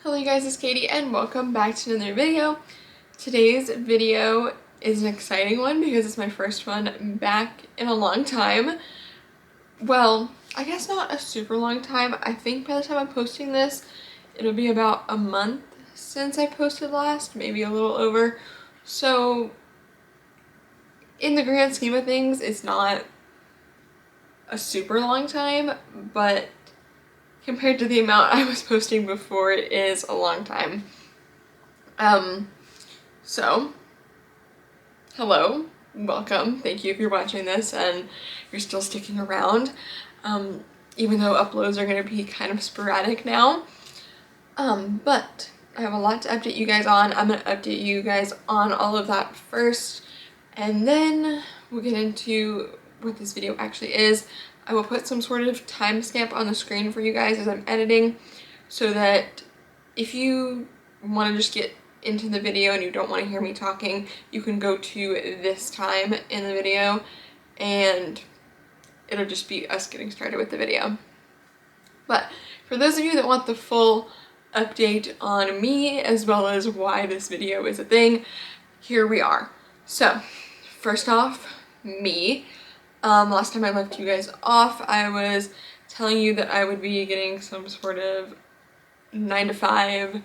Hello you guys, it's Katie and welcome back to another video. Today's video is an exciting one because it's my first one back in a long time. Well, I guess not a super long time. I think by the time I'm posting this, it'll be about a month since I posted last, maybe a little over. So in the grand scheme of things, it's not a super long time, but compared to the amount I was posting before, it is a long time. So, hello, welcome, thank you if you're watching this and you're still sticking around, even though uploads are going to be kind of sporadic now. But I have a lot to update you guys on. I'm going to update you guys on all of that first, and then we'll get into what this video actually is. I will put some sort of timestamp on the screen for you guys as I'm editing, so that if you want to just get into the video and you don't want to hear me talking, you can go to this time in the video and it'll just be us getting started with the video. But for those of you that want the full update on me as well as why this video is a thing, here we are. So first off, me. Last time I left you guys off, I was telling you that I would be getting some sort of 9-to-5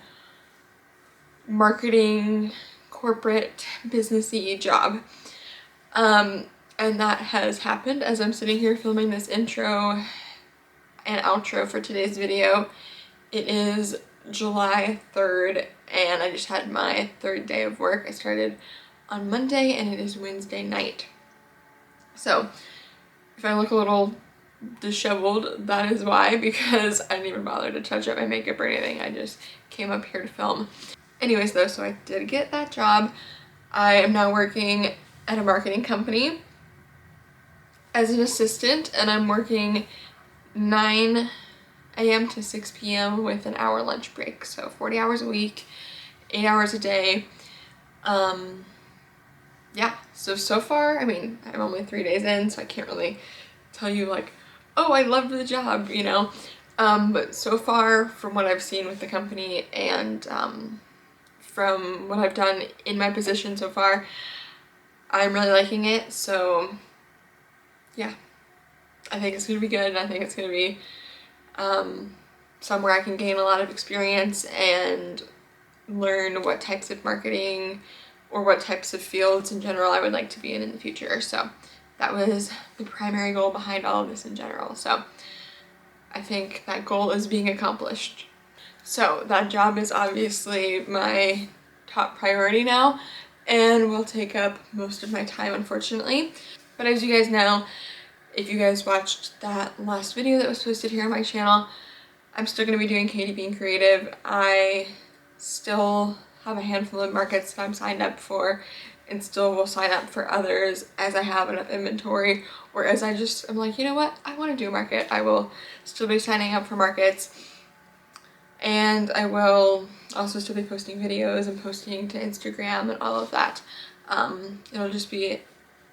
marketing, corporate, businessy job. And that has happened as I'm sitting here filming this intro and outro for today's video. It is July 3rd and I just had my third day of work. I started on Monday and it is Wednesday night. So if I look a little disheveled, that is why, because I didn't even bother to touch up my makeup or anything. I just came up here to film. Anyways though, so I did get that job. I am now working at a marketing company as an assistant, and I'm working 9 a.m. to 6 p.m. with an hour lunch break. So 40 hours a week, 8 hours a day. Yeah, so far, I mean, I'm only 3 days in, so I can't really tell you like, oh, I loved the job, you know. But so far, from what I've seen with the company and from what I've done in my position so far, I'm really liking it. So yeah, I think it's gonna be good. I think it's gonna be somewhere I can gain a lot of experience and learn what types of marketing or what types of fields in general I would like to be in the future. So that was the primary goal behind all of this in general. So I think that goal is being accomplished. So that job is obviously my top priority now and will take up most of my time, unfortunately. But as you guys know, if you guys watched that last video that was posted here on my channel, I'm still going to be doing Katie Being Creative. I still have a handful of markets that I'm signed up for and still will sign up for others as I have enough inventory, or as I'm like, you know what, I want to do a market. I will still be signing up for markets, and I will also still be posting videos and posting to Instagram and all of that. It'll just be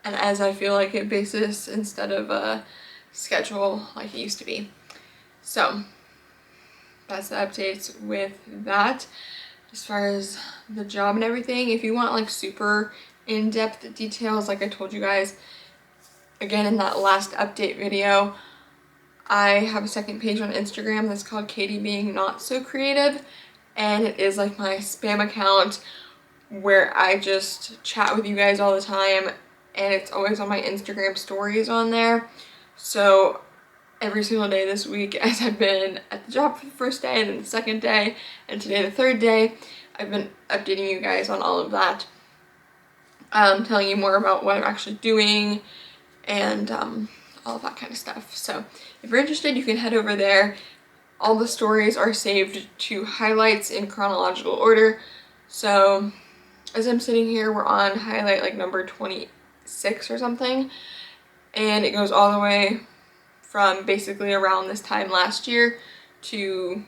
an as I feel like it basis instead of a schedule like it used to be. So that's the updates with that. As far as the job and everything, if you want like super in-depth details, like I told you guys again in that last update video, I have a second page on Instagram that's called Katie Being Not So Creative, and it is like my spam account where I just chat with you guys all the time, and it's always on my Instagram stories on there. So every single day this week, as I've been at the job for the first day and then the second day and today the third day, I've been updating you guys on all of that, telling you more about what I'm actually doing and all of that kind of stuff. So if you're interested, you can head over there. All the stories are saved to highlights in chronological order. So as I'm sitting here, we're on highlight like number 26 or something, and it goes all the way from basically around this time last year to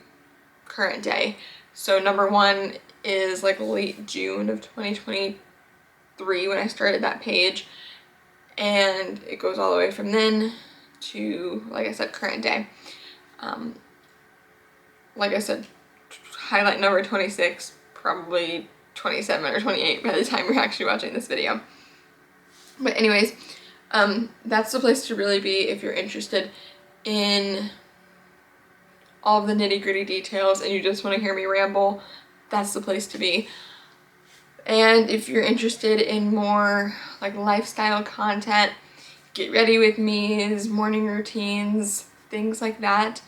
current day. So number 1 is like late June of 2023 when I started that page, and it goes all the way from then to, like I said, current day. Like I said, highlight number 26, probably 27 or 28 by the time you're actually watching this video. But anyways, that's the place to really be if you're interested in all of the nitty-gritty details and you just want to hear me ramble. That's the place to be. And if you're interested in more like lifestyle content, get ready with me's, morning routines, things like that,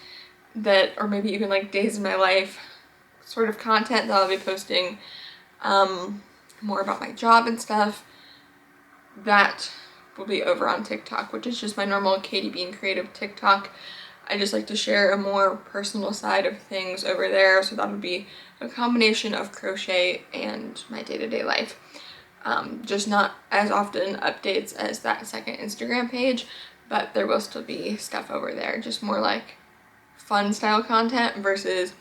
or maybe even like days in my life sort of content that I'll be posting, more about my job and stuff, that will be over on TikTok, which is just my normal Katie Bean Creative TikTok. I just like to share a more personal side of things over there, so that would be a combination of crochet and my day-to-day life. Just not as often updates as that second Instagram page, but there will still be stuff over there, just more like fun style content versus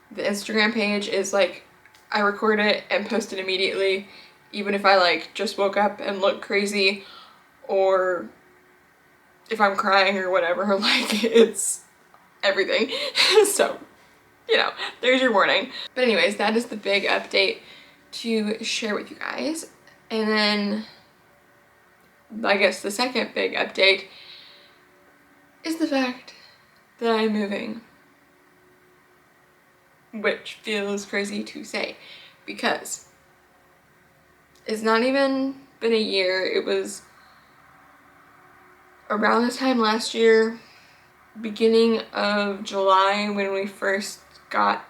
the Instagram page is like I record it and post it immediately, even if I like just woke up and look crazy, or if I'm crying or whatever, like it's everything. So, you know, there's your warning. But anyways, that is the big update to share with you guys. And then I guess the second big update is the fact that I'm moving, which feels crazy to say because it's not even been a year. It was around this time last year, beginning of July, when we first got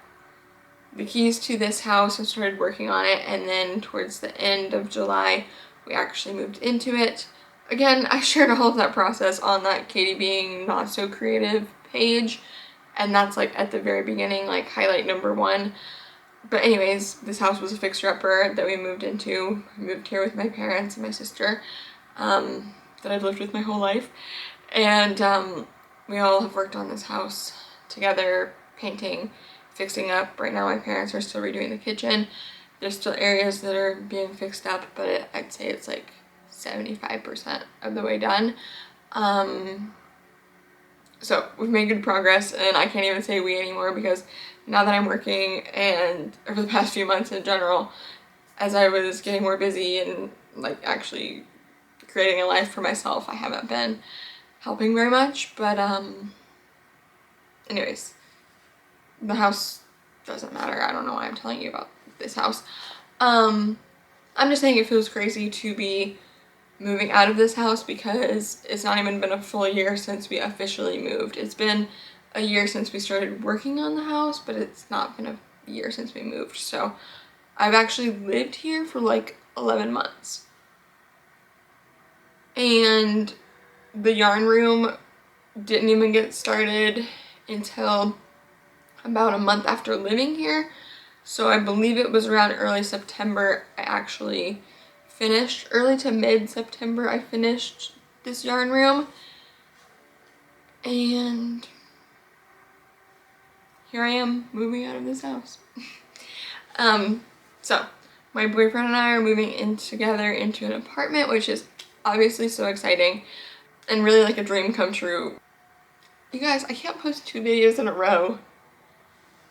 the keys to this house and started working on it, and then towards the end of July we actually moved into it. Again, I shared all of that process on that Katie Being Not So Creative page, and that's like at the very beginning, like highlight number 1. But anyways, this house was a fixer-upper that we moved into. I moved here with my parents and my sister, that I've lived with my whole life, and we all have worked on this house together, painting, fixing up. Right now my parents are still redoing the kitchen. There's still areas that are being fixed up, but I'd say it's like 75% of the way done. So we've made good progress, and I can't even say we anymore because now that I'm working, and over the past few months in general, as I was getting more busy and like actually creating a life for myself, I haven't been helping very much. But anyways, the house doesn't matter. I don't know why I'm telling you about this house. I'm just saying it feels crazy to be moving out of this house because it's not even been a full year since we officially moved. It's been a year since we started working on the house, but it's not been a year since we moved. So I've actually lived here for like 11 months. And the yarn room didn't even get started until about a month after living here. So I believe it was around early September I actually finished. Early to mid-September I finished this yarn room. And here I am moving out of this house. So my boyfriend and I are moving in together into an apartment, which is obviously so exciting and really like a dream come true. You guys, I can't post 2 videos in a row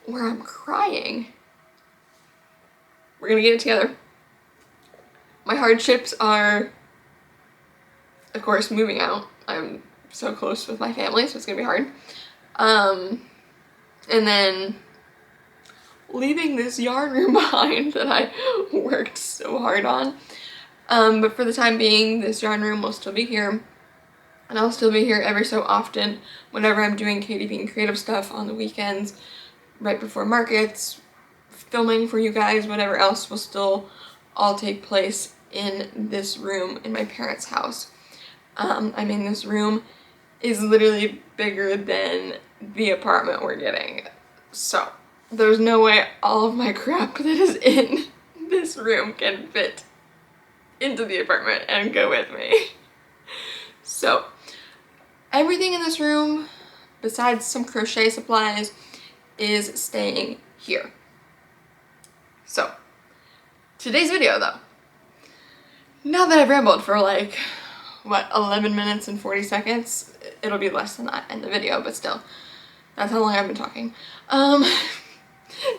where I'm crying. We're gonna get it together. My hardships are, of course, moving out. I'm so close with my family, so it's gonna be hard. And then leaving this yarn room behind that I worked so hard on. But for the time being, this yarn room will still be here. And I'll still be here every so often whenever I'm doing Katie Bean Creative stuff on the weekends, right before markets, filming for you guys, whatever else will still all take place in this room in my parents' house. I mean, this room is literally bigger than the apartment we're getting. So there's no way all of my crap that is in this room can fit into the apartment and go with me. So everything in this room, besides some crochet supplies, is staying here. So today's video though, now that I've rambled for like, what, 11 minutes and 40 seconds, it'll be less than that in the video, but still, that's how long I've been talking.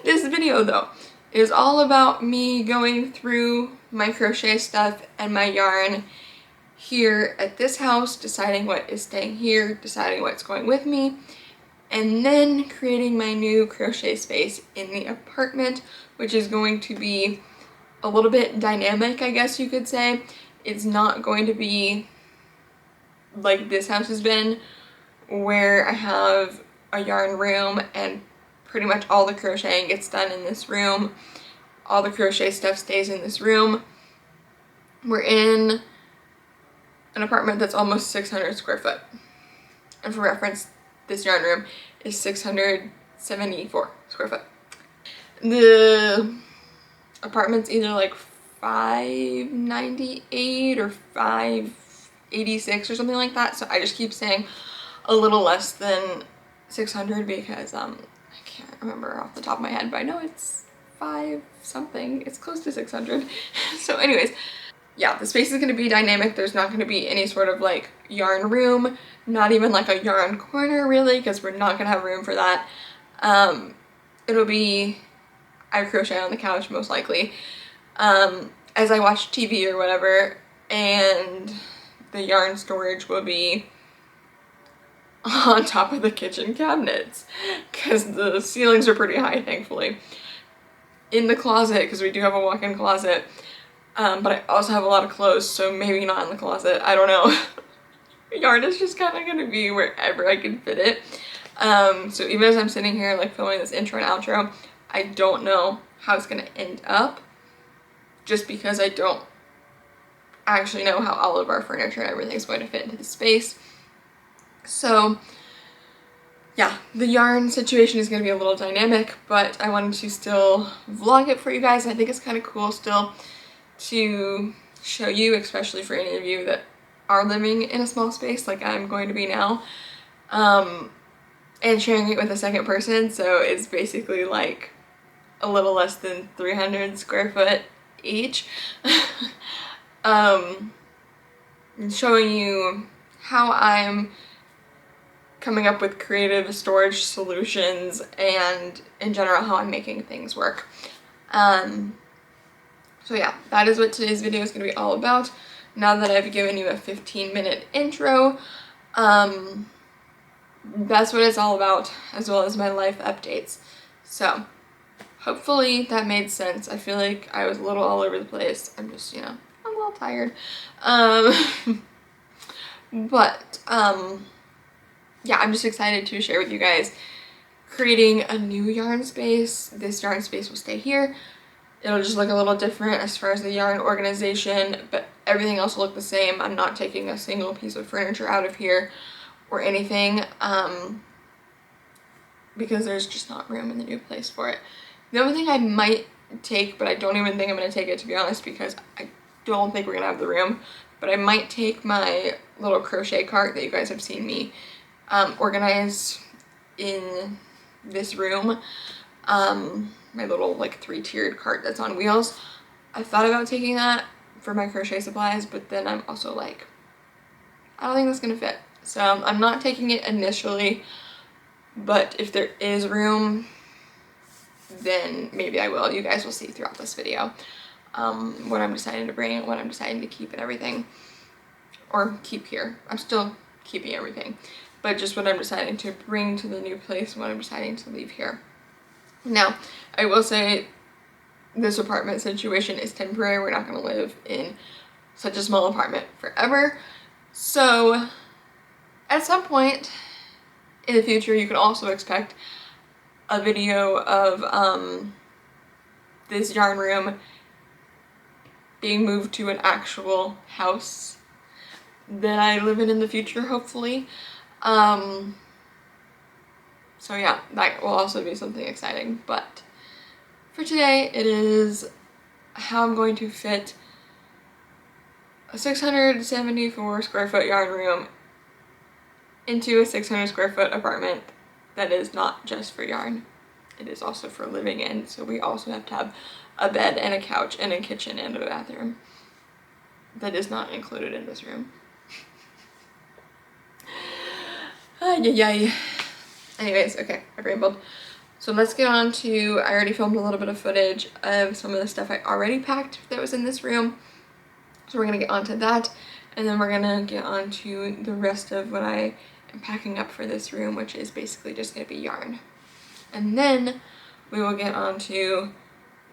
This video though is all about me going through my crochet stuff and my yarn here at this house, deciding what is staying here, deciding what's going with me, and then creating my new crochet space in the apartment, which is going to be a little bit dynamic, I guess you could say. It's not going to be like this house has been, where I have a yarn room and pretty much all the crocheting gets done in this room. All the crochet stuff stays in this room. We're in an apartment that's almost 600 square foot. And for reference, this yarn room is 674 square foot. The apartment's either like 598 or 586 or something like that. So I just keep saying a little less than 600 because I can't remember off the top of my head, but I know it's 5 something. It's close to 600. So anyways, yeah, the space is going to be dynamic. There's not going to be any sort of like yarn room, not even like a yarn corner really, because we're not going to have room for that. It'll be, I crochet on the couch most likely, as I watch TV or whatever, and the yarn storage will be on top of the kitchen cabinets because the ceilings are pretty high, thankfully. In the closet, because we do have a walk-in closet, but I also have a lot of clothes, so maybe not in the closet, I don't know. Yarn is just kind of going to be wherever I can fit it. So even as I'm sitting here like filming this intro and outro, I don't know how it's going to end up, just because I don't actually know how all of our furniture and everything is going to fit into the space. So yeah, the yarn situation is going to be a little dynamic, but I wanted to still vlog it for you guys. I think it's kind of cool still to show you, especially for any of you that are living in a small space like I'm going to be now, and sharing it with a second person. So it's basically like a little less than 300 square foot each. Showing you how I'm coming up with creative storage solutions and in general how I'm making things work. So yeah, that is what today's video is going to be all about. Now that I've given you a 15-minute intro, that's what it's all about, as well as my life updates. So hopefully that made sense. I feel like I was a little all over the place. I'm just, you know, I'm a little tired. Yeah, I'm just excited to share with you guys creating a new yarn space. This yarn space will stay here. It'll just look a little different as far as the yarn organization, but everything else will look the same. I'm not taking a single piece of furniture out of here or anything, because there's just not room in the new place for it. The only thing I might take, but I don't even think I'm going to take it, to be honest, because I don't think we're going to have the room, but I might take my little crochet cart that you guys have seen me organize in this room, my little like 3-tiered cart that's on wheels. I thought about taking that for my crochet supplies, but then I'm also like, I don't think that's gonna fit. So I'm not taking it initially, but if there is room, then maybe I will. You guys will see throughout this video what I'm deciding to bring, what I'm deciding to keep and everything, or keep here. I'm still keeping everything, but just what I'm deciding to bring to the new place, what I'm deciding to leave here. Now, I will say this apartment situation is temporary. We're not going to live in such a small apartment forever. So at some point in the future, you can also expect a video of this yarn room being moved to an actual house that I live in the future, hopefully. So yeah, that will also be something exciting, but for today it is how I'm going to fit a 674 square foot yarn room into a 600 square foot apartment that is not just for yarn. It is also for living in, so we also have to have a bed and a couch and a kitchen and a bathroom. That is not included in this room. Ay, ay, ay. Anyways, okay, I rambled. So let's get on to, I already filmed a little bit of footage of some of the stuff I already packed that was in this room. So we're gonna get onto that, and then we're gonna get on to the rest of what I am packing up for this room, which is basically just gonna be yarn. And then we will get on to,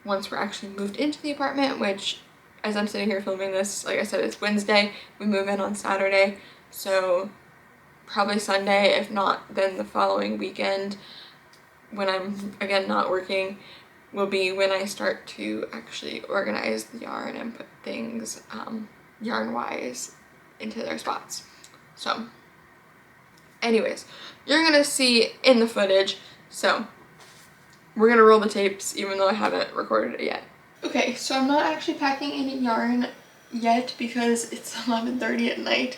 once we're actually moved into the apartment, which as I'm sitting here filming this, like I said, it's Wednesday, we move in on Saturday, so probably Sunday, if not then the following weekend when I'm again not working will be when I start to actually organize the yarn and put things yarn wise into their spots. So anyways, you're gonna see in the footage, so we're gonna roll the tapes even though I haven't recorded it yet. Okay, so I'm not actually packing any yarn yet because it's 11:30 at night.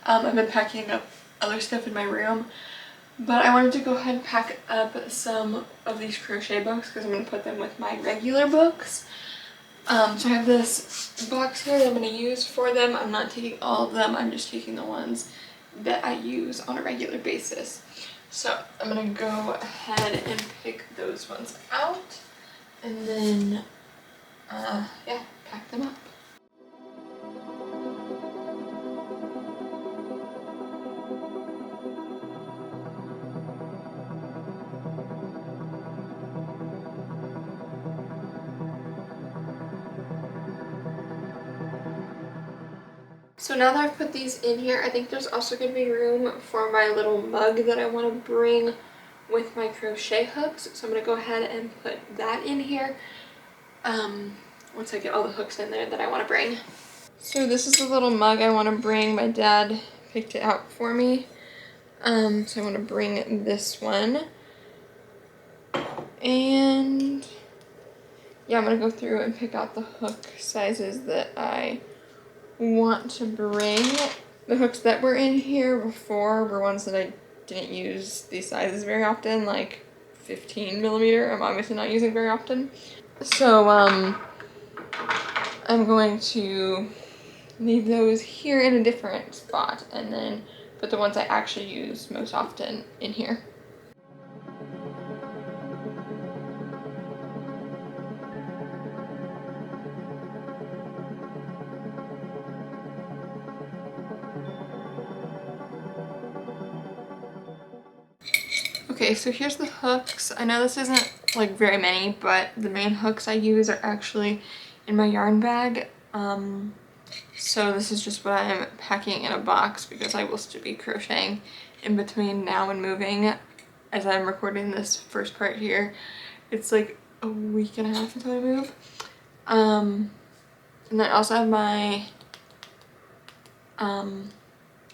I've been packing up other stuff in my room, but I wanted to go ahead and pack up some of these crochet books because I'm going to put them with my regular books. So I have this box here that I'm going to use for them. I'm not taking all of them, I'm just taking the ones that I use on a regular basis. So I'm going to go ahead and pick those ones out and then yeah, pack them up. So now that I've put these in here, I think there's also going to be room for my little mug that I want to bring with my crochet hooks. So I'm going to go ahead and put that in here once I get all the hooks in there that I want to bring. So this is the little mug I want to bring. My dad picked it out for me. So I want to bring this one. And yeah, I'm going to go through and pick out the hook sizes that I want to bring. The hooks that were in here before were ones that I didn't use these sizes very often, like 15 millimeter. I'm obviously not using very often. So I'm going to leave those here in a different spot and then put the ones I actually use most often in here. Okay, so here's the hooks. I know this isn't like very many, but the main hooks I use are actually in my yarn bag. So this is just what I'm packing in a box because I will still be crocheting in between now and moving. As I'm recording this first part here, it's like a week and a half until I move. And then I also have my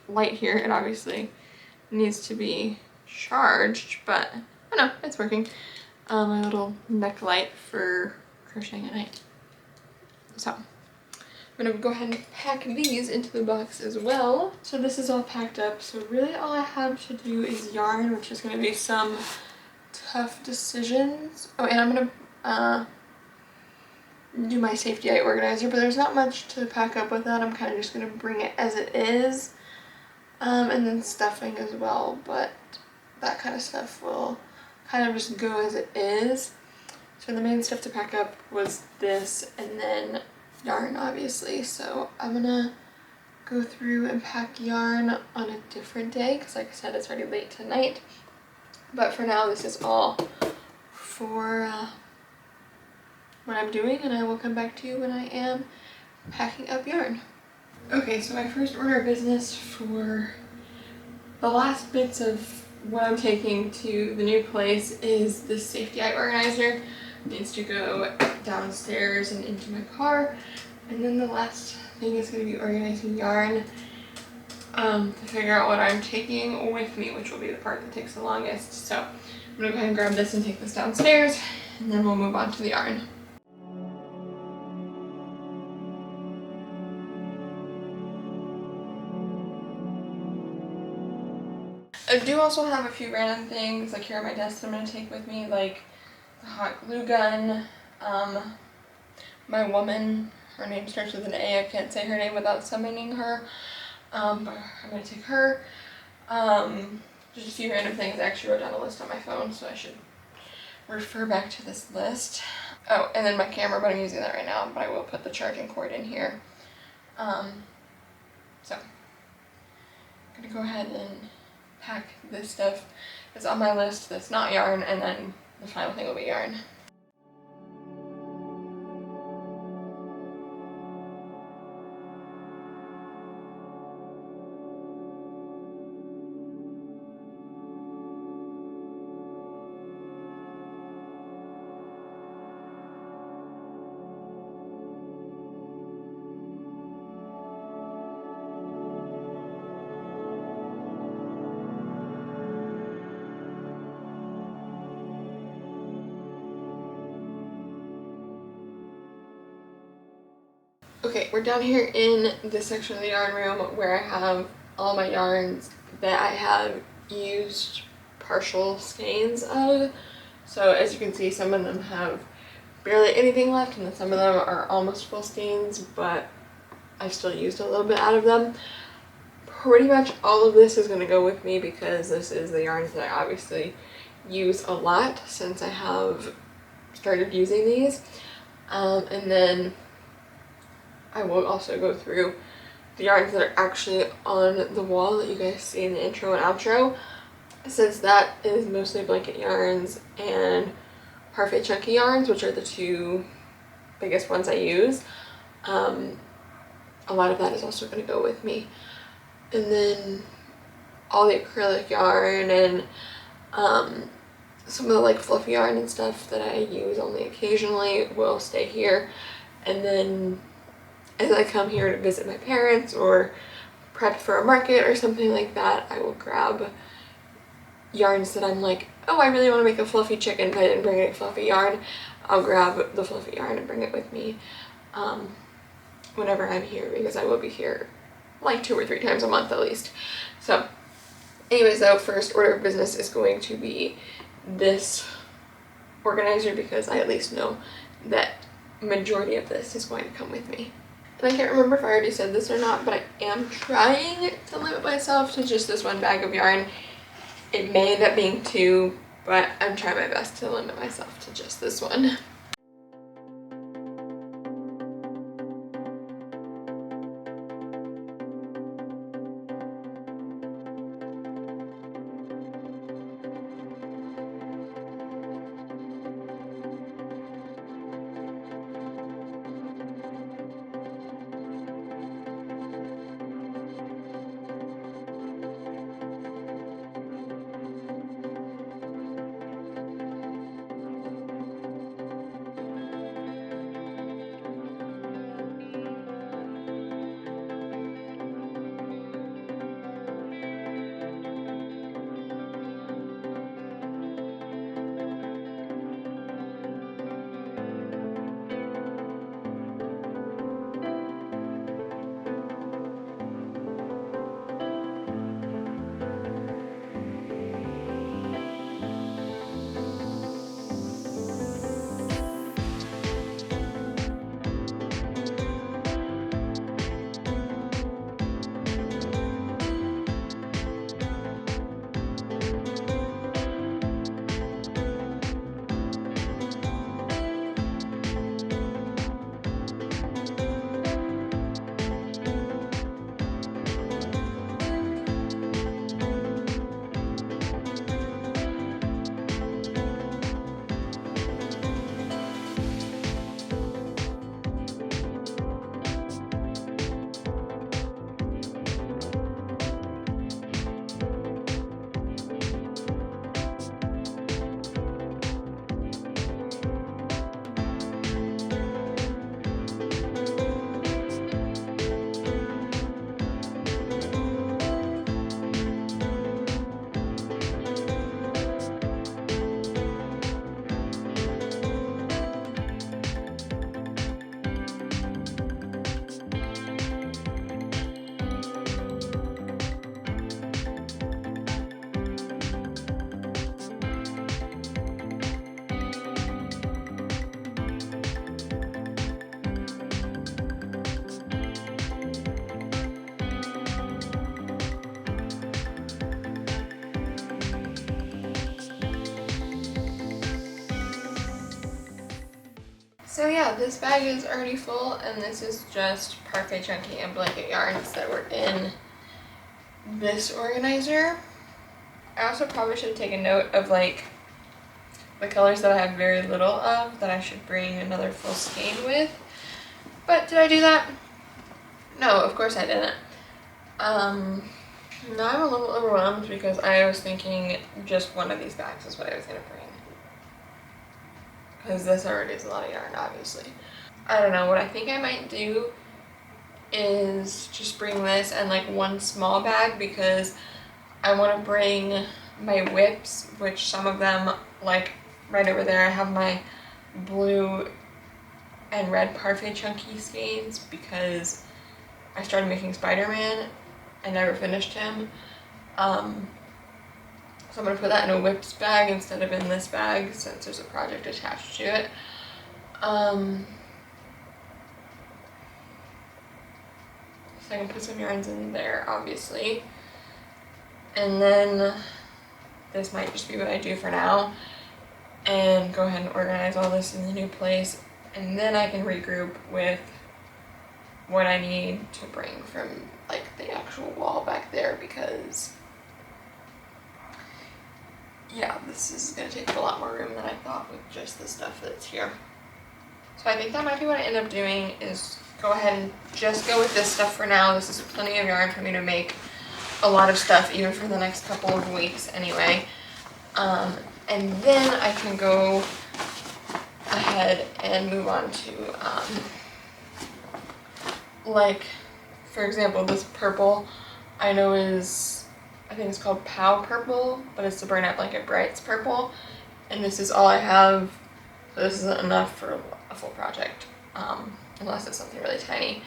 light here. It obviously needs to be charged, but I know it's working. My little neck light for crocheting at night. So I'm gonna go ahead and pack these into the box as well. So this is all packed up, so really all I have to do is yarn, which is gonna be some tough decisions. Oh, and I'm gonna do my safety eye organizer, but there's not much to pack up with that. I'm kind of just gonna bring it as it is, and then stuffing as well, but that kind of stuff will kind of just go as it is. So the main stuff to pack up was this and then yarn, obviously. So I'm gonna go through and pack yarn on a different day because like I said, it's already late tonight. But for now, this is all for what I'm doing, and I will come back to you when I am packing up yarn. Okay, so my first order of business for the last bits of what I'm taking to the new place is this safety eye organizer. It needs to go downstairs and into my car. And then the last thing is going to be organizing yarn to figure out what I'm taking with me, which will be the part that takes the longest. So I'm going to go ahead and grab this and take this downstairs, and then we'll move on to the yarn. I do also have a few random things like here on my desk that I'm going to take with me, like the hot glue gun, my woman, her name starts with an A, I can't say her name without summoning her, but I'm going to take her. Just a few random things. I actually wrote down a list on my phone, so I should refer back to this list. Oh, and then my camera, but I'm using that right now, but I will put the charging cord in here. So I'm gonna go ahead and pack this stuff that's on my list that's not yarn, and then the final thing will be yarn. Okay, we're down here in this section of the yarn room where I have all my yarns that I have used partial skeins of. So as you can see, some of them have barely anything left, and then some of them are almost full skeins, but I've still used a little bit out of them. Pretty much all of this is going to go with me because this is the yarns that I obviously use a lot since I have started using these. And then I will also go through the yarns that are actually on the wall that you guys see in the intro and outro, since that is mostly blanket yarns and parfait chunky yarns, which are the two biggest ones I use. A lot of that is also going to go with me. And then all the acrylic yarn and some of the like fluffy yarn and stuff that I use only occasionally will stay here. And then as I come here to visit my parents or prep for a market or something like that, I will grab yarns that I'm like, oh, I really want to make a fluffy chicken, but I didn't bring any fluffy yarn. I'll grab the fluffy yarn and bring it with me whenever I'm here, because I will be here like 2 or 3 times a month at least. So anyways, though, first order of business is going to be this organizer, because I at least know that majority of this is going to come with me. And I can't remember if I already said this or not, but I am trying to limit myself to just this one bag of yarn. It may end up being 2, but I'm trying my best to limit myself to just this one. So yeah, this bag is already full, and this is just parfait chunky and blanket yarns that were in this organizer. I also probably should have taken note of like the colors that I have very little of that I should bring another full skein with. But did I do that? No, of course I didn't. Now I'm a little overwhelmed because I was thinking just one of these bags is what I was gonna bring. Because this already is a lot of yarn, obviously. I don't know, what I think I might do is just bring this and like one small bag, because I want to bring my whips, which some of them, like right over there, I have my blue and red parfait chunky skeins because I started making Spider-Man and never finished him. So I'm going to put that in a whips bag instead of in this bag since there's a project attached to it. So I can put some yarns in there, obviously. And then this might just be what I do for now and go ahead and organize all this in the new place. And then I can regroup with what I need to bring from like the actual wall back there, because yeah, this is going to take up a lot more room than I thought with just the stuff that's here. So I think that might be what I end up doing, is go ahead and just go with this stuff for now. This is plenty of yarn for me to make a lot of stuff, even for the next couple of weeks anyway. And then I can go ahead and move on to, like, for example, this purple I know is, I think it's called Pow Purple, but it's the Burnout Blanket Brights purple. And this is all I have, so this isn't enough for a full project, unless it's something really tiny.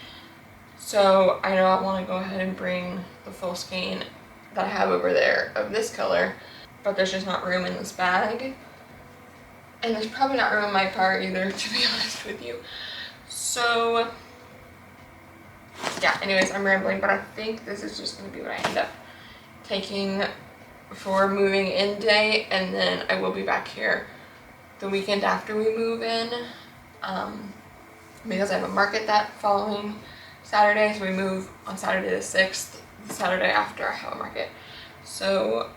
So I know I want to go ahead and bring the full skein that I have over there of this color, but there's just not room in this bag. And there's probably not room in my car either, to be honest with you. So yeah, anyways, I'm rambling, but I think this is just going to be what I end up taking for moving in day, and then I will be back here the weekend after we move in, because I have a market that following Saturday, so we move on Saturday the 6th, the Saturday after I have a market. So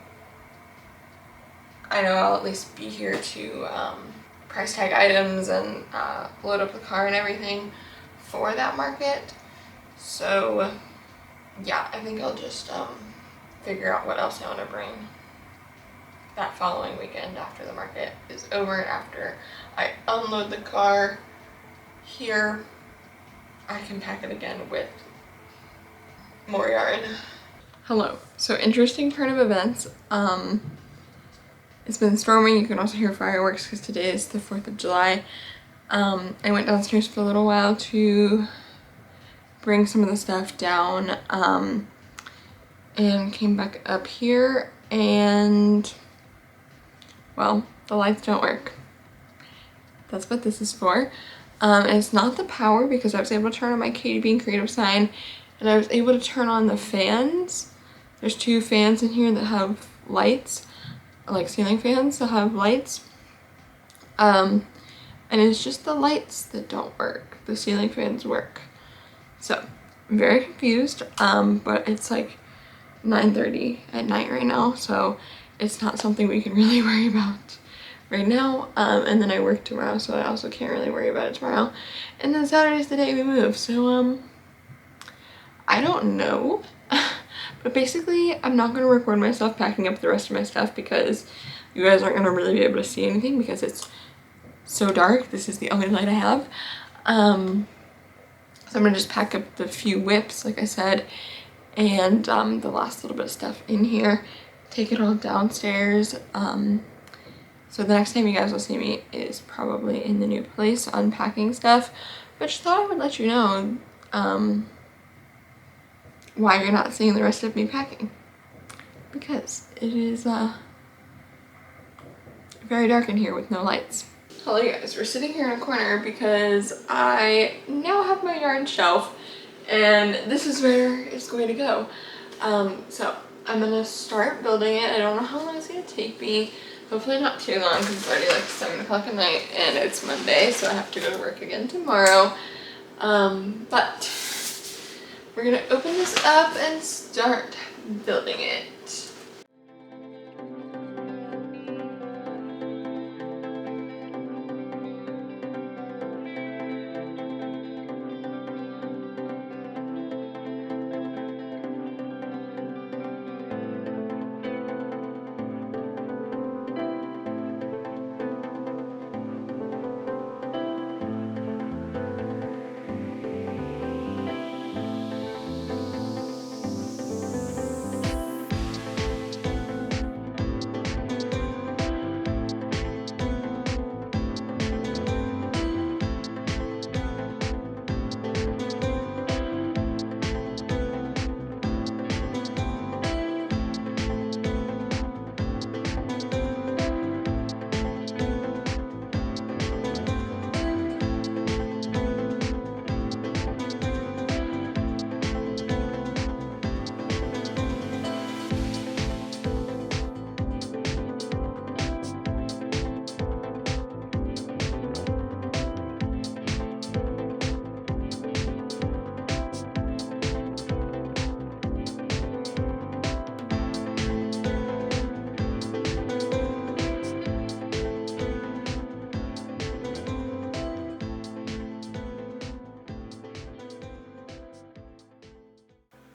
I know I'll at least be here to price tag items and load up the car and everything for that market. So yeah, I think I'll just figure out what else I want to bring that following weekend after the market is over and after I unload the car here. I can pack it again with more yarn. Hello. So interesting turn of events. It's been storming. You can also hear fireworks because today is the 4th of July. I went downstairs for a little while to bring some of the stuff down, and came back up here, and well, the lights don't work. That's what this is for. And it's not the power, because I was able to turn on my Katie Bean Creative sign, and I was able to turn on the fans. There's 2 fans in here that have lights, like ceiling fans that have lights. And it's just the lights that don't work. The ceiling fans work. So I'm very confused, but it's like 9:30 at night right now, so it's not something we can really worry about right now. And then I work tomorrow, so I also can't really worry about it tomorrow. And then Saturday's the day we move, so I don't know. But basically, I'm not going to record myself packing up the rest of my stuff because you guys aren't going to really be able to see anything because it's so dark. This is the only light I have. So I'm going to just pack up the few whips, like I said, and the last little bit of stuff in here, take it all downstairs. So the next time you guys will see me is probably in the new place unpacking stuff, but just thought I would let you know why you're not seeing the rest of me packing, because it is very dark in here with no lights. Hello you guys, we're sitting here in a corner because I now have my yarn shelf and this is where it's going to go. So I'm gonna start building it. I don't know how long it's gonna take me. Hopefully not too long because it's already like 7 o'clock at night and it's Monday, so I have to go to work again tomorrow. But we're gonna open this up and start building it.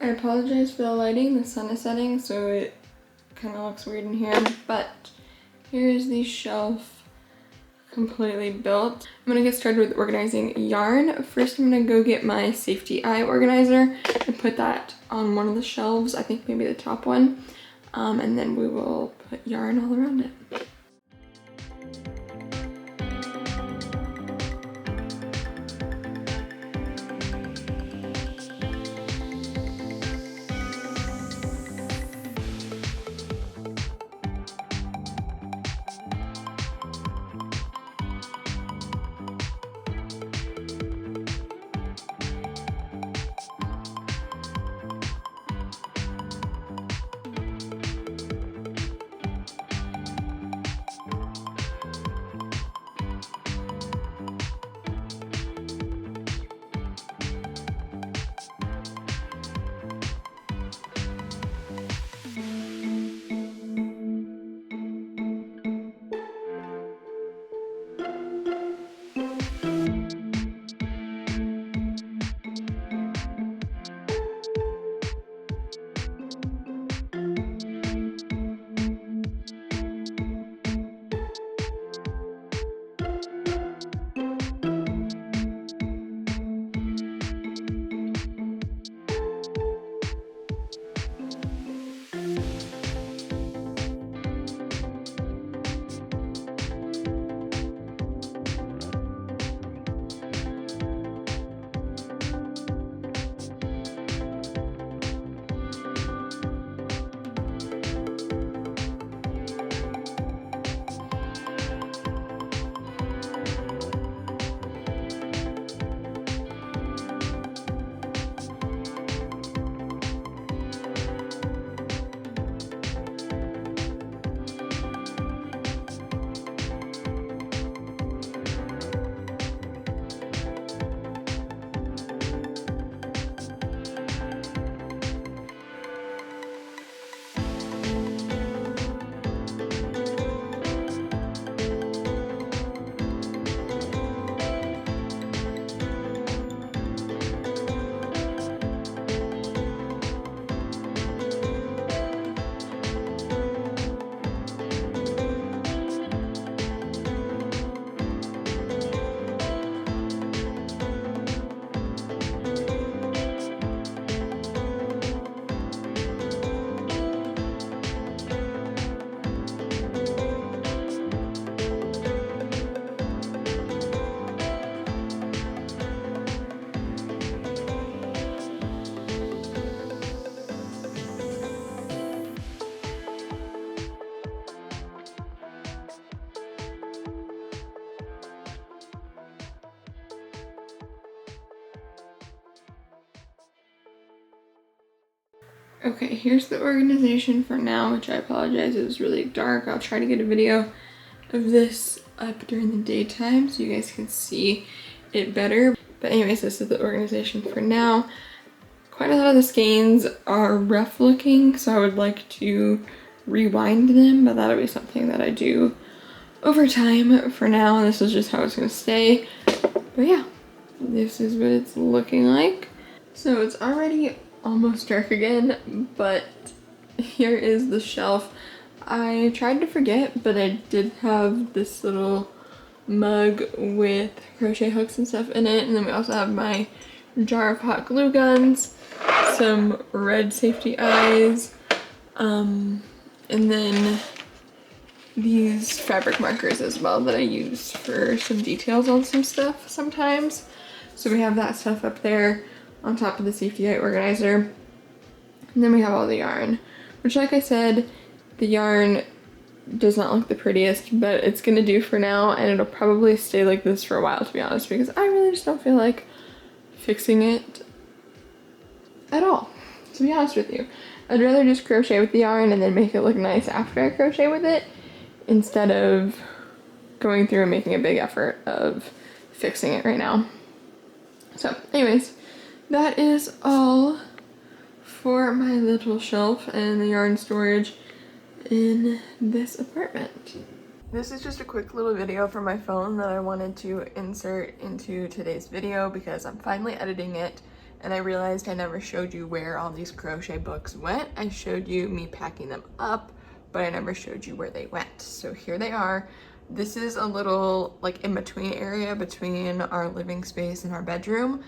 I apologize for the lighting, the sun is setting, so it kind of looks weird in here, but here's the shelf completely built. I'm gonna get started with organizing yarn. First, I'm gonna go get my safety eye organizer and put that on one of the shelves, I think maybe the top one, and then we will put yarn all around it. Okay, here's the organization for now, which I apologize, it was really dark. I'll try to get a video of this up during the daytime so you guys can see it better. But anyways, this is the organization for now. Quite a lot of the skeins are rough looking, so I would like to rewind them, but that'll be something that I do over time. For now, this is just how it's gonna stay. But yeah, this is what it's looking like. So it's already almost dark again, but here is the shelf. I tried to forget, but I did have this little mug with crochet hooks and stuff in it, and then we also have my jar of hot glue guns, some red safety eyes, and then these fabric markers as well that I use for some details on some stuff sometimes. So we have that stuff up there on top of the safety eye organizer. And then we have all the yarn, which, like I said, the yarn does not look the prettiest, but it's gonna do for now, and it'll probably stay like this for a while, to be honest, because I really just don't feel like fixing it at all, to be honest with you. I'd rather just crochet with the yarn and then make it look nice after I crochet with it, instead of going through and making a big effort of fixing it right now. So anyways, that is all for my little shelf and the yarn storage in this apartment. This is just a quick little video from my phone that I wanted to insert into today's video because I'm finally editing it, and I realized I never showed you where all these crochet books went. I showed you me packing them up, but I never showed you where they went. So here they are. This is a little like in-between area between our living space and our bedroom.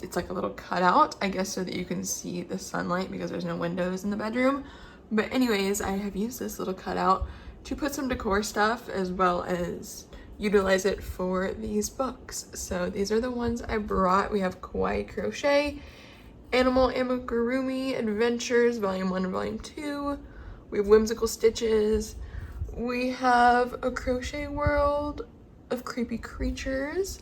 It's like a little cutout, I guess, so that you can see the sunlight because there's no windows in the bedroom. But anyways, I have used this little cutout to put some decor stuff as well as utilize it for these books. So these are the ones I brought. We have Kawaii Crochet, Animal Amigurumi Adventures, Volume 1 and Volume 2. We have Whimsical Stitches. We have A Crochet World of Creepy Creatures.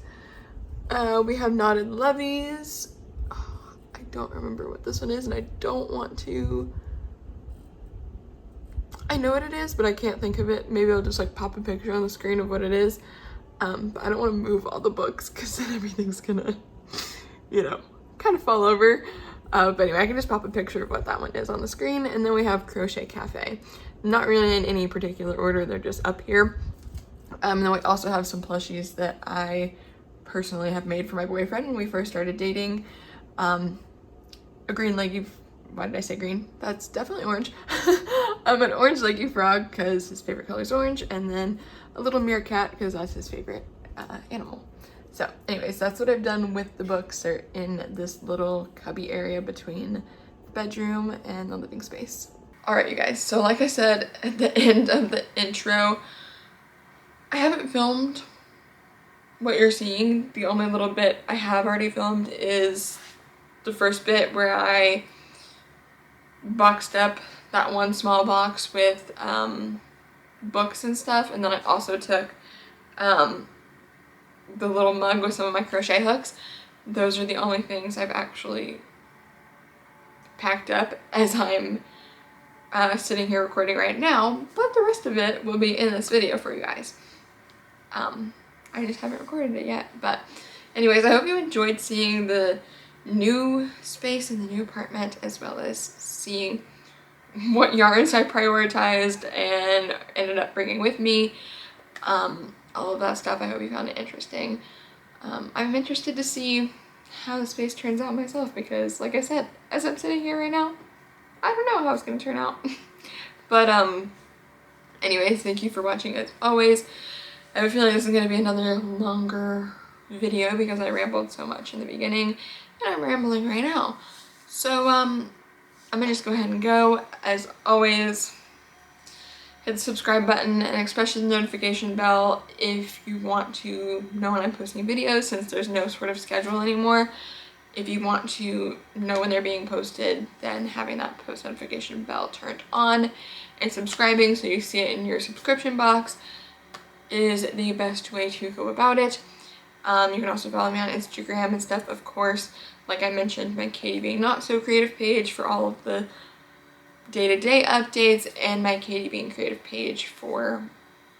We have Knotted Loveys. Oh, I don't remember what this one is, and I don't want to... I know what it is, but I can't think of it. Maybe I'll just like pop a picture on the screen of what it is. But I don't want to move all the books because then everything's gonna, you know, kind of fall over. But anyway, I can just pop a picture of what that one is on the screen. And then we have Crochet Cafe. Not really in any particular order, they're just up here. And then we also have some plushies that I personally have made for my boyfriend when we first started dating. A green leggy, why did I say green? That's definitely orange. An orange leggy frog because his favorite color is orange, and then a little meerkat because that's his favorite animal. So anyways, that's what I've done with the books. They're in this little cubby area between the bedroom and the living space. All right, you guys, so like I said at the end of the intro, I haven't filmed what you're seeing. The only little bit I have already filmed is the first bit where I boxed up that one small box with books and stuff, and then I also took the little mug with some of my crochet hooks. Those are the only things I've actually packed up as I'm sitting here recording right now, but the rest of it will be in this video for you guys. I just haven't recorded it yet, but anyways, I hope you enjoyed seeing the new space in the new apartment, as well as seeing what yarns I prioritized and ended up bringing with me. All of that stuff. I hope you found it interesting. I'm interested to see how the space turns out myself because, like I said, as I'm sitting here right now, I don't know how it's going to turn out. But anyways, thank you for watching as always. I have a feeling this is going to be another longer video because I rambled so much in the beginning, and I'm rambling right now. So I'm gonna just go ahead and go. As always, hit the subscribe button and especially the notification bell if you want to know when I'm posting videos, since there's no sort of schedule anymore. If you want to know when they're being posted, then having that post notification bell turned on and subscribing so you see it in your subscription box is the best way to go about it. You can also follow me on Instagram and stuff, of course. Like I mentioned, my Katie Being Not So Creative page for all of the day-to-day updates, and my Katie Being Creative page for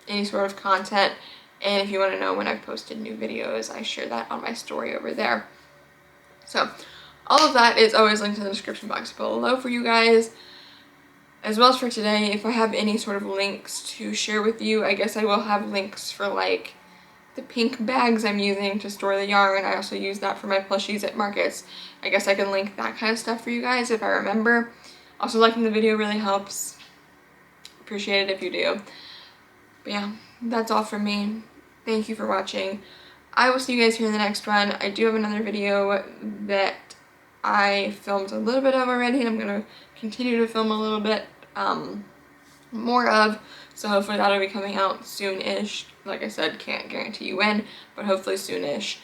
any sort of content. And if you want to know when I've posted new videos, I share that on my story over there. So all of that is always linked in the description box below for you guys, as well as for today. If I have any sort of links to share with you, I guess I will have links for like the pink bags I'm using to store the yarn. I also use that for my plushies at markets. I guess I can link that kind of stuff for you guys if I remember. Also, liking the video really helps. Appreciate it if you do. But yeah, that's all from me. Thank you for watching. I will see you guys here in the next one. I do have another video that I filmed a little bit of already, and I'm going to continue to film a little bit more of. So hopefully that'll be coming out soon-ish. Like I said, can't guarantee you when, but hopefully soon-ish.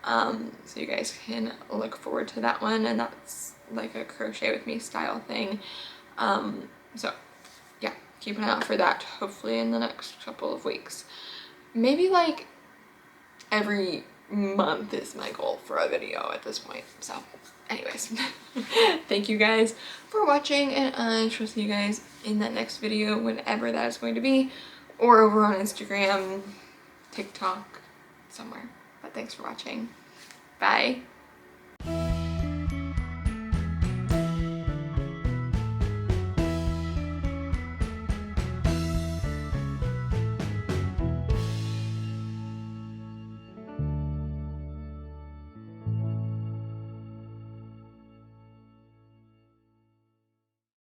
So you guys can look forward to that one, and that's like a crochet with me style thing. So yeah, keep an eye out for that, hopefully in the next couple of weeks. Maybe like every month is my goal for a video at this point. So anyways, thank you guys for watching, and I shall see you guys in that next video, whenever that is going to be, or over on Instagram, TikTok, somewhere. But thanks for watching. Bye.